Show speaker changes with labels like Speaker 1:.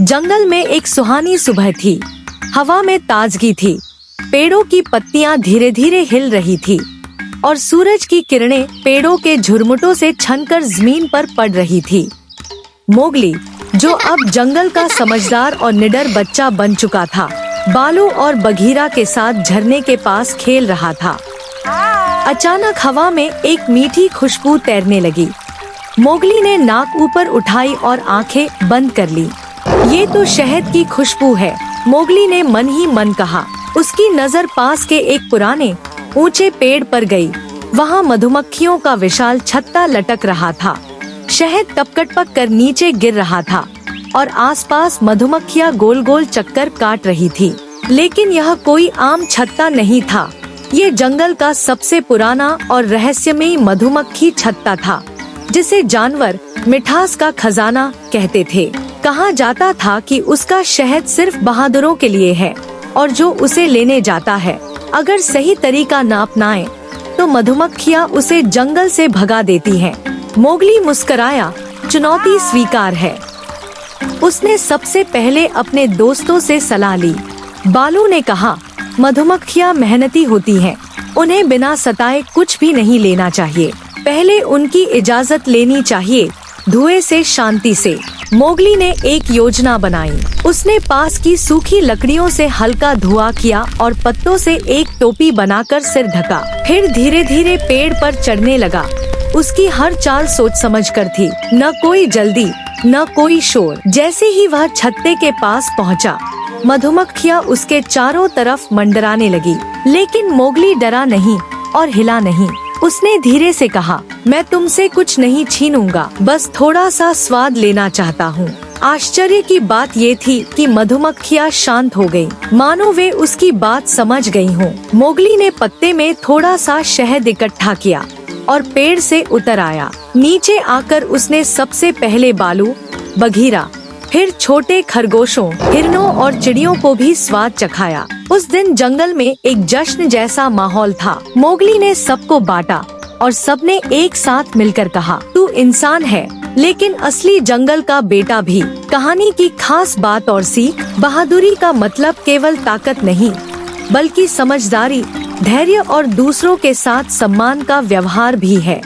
Speaker 1: जंगल में एक सुहानी सुबह थी। हवा में ताजगी थी, पेड़ों की पत्तियां धीरे धीरे हिल रही थी और सूरज की किरणें पेड़ों के झुरमुटों से छनकर जमीन पर पड़ रही थी। मोगली, जो अब जंगल का समझदार और निडर बच्चा बन चुका था, बालू और बघीरा के साथ झरने के पास खेल रहा था। अचानक हवा में एक मीठी खुशबू तैरने लगी। मोगली ने नाक ऊपर उठाई और आंखें बंद कर ली। ये तो शहद की खुशबू है, मोगली ने मन ही मन कहा। उसकी नजर पास के एक पुराने ऊंचे पेड़ पर गई। वहाँ मधुमक्खियों का विशाल छत्ता लटक रहा था। शहद टपक कर नीचे गिर रहा था और आसपास मधुमक्खियाँ गोल गोल चक्कर काट रही थी। लेकिन यह कोई आम छत्ता नहीं था, ये जंगल का सबसे पुराना और रहस्यमयी मधुमक्खी छत्ता था, जिसे जानवर मिठास का खजाना कहते थे। कहा जाता था कि उसका शहद सिर्फ बहादुरों के लिए है और जो उसे लेने जाता है, अगर सही तरीका न अपनाए तो मधुमक्खियाँ उसे जंगल से भगा देती हैं। मोगली मुस्कराया, चुनौती स्वीकार है। उसने सबसे पहले अपने दोस्तों से सलाह ली। बालू ने कहा, मधुमक्खियाँ मेहनती होती हैं, उन्हें बिना सताए कुछ भी नहीं लेना चाहिए। पहले उनकी इजाजत लेनी चाहिए, धुएं से शांति से। मोगली ने एक योजना बनाई। उसने पास की सूखी लकड़ियों से हल्का धुआं किया और पत्तों से एक टोपी बनाकर सिर ढका। फिर धीरे धीरे पेड़ पर चढ़ने लगा। उसकी हर चाल सोच समझकर थी, न कोई जल्दी न कोई शोर। जैसे ही वह छत्ते के पास पहुंचा, मधुमक्खियाँ उसके चारों तरफ मंडराने लगी। लेकिन मोगली डरा नहीं और हिला नहीं। उसने धीरे से कहा, मैं तुमसे कुछ नहीं छीनूंगा, बस थोड़ा सा स्वाद लेना चाहता हूँ। आश्चर्य की बात ये थी कि मधुमक्खियाँ शांत हो गयी, मानो वे उसकी बात समझ गयी हों। मोगली ने पत्ते में थोड़ा सा शहद इकट्ठा किया और पेड़ से उतर आया। नीचे आकर उसने सबसे पहले बालू, बघीरा, फिर छोटे खरगोशों, हिरणों और चिड़ियों को भी स्वाद चखाया। उस दिन जंगल में एक जश्न जैसा माहौल था। मोगली ने सबको बांटा और सबने एक साथ मिलकर कहा, तू इंसान है, लेकिन असली जंगल का बेटा भी। कहानी की खास बात और सीख, बहादुरी का मतलब केवल ताकत नहीं, बल्कि समझदारी, धैर्य और दूसरों के साथ सम्मान का व्यवहार भी है।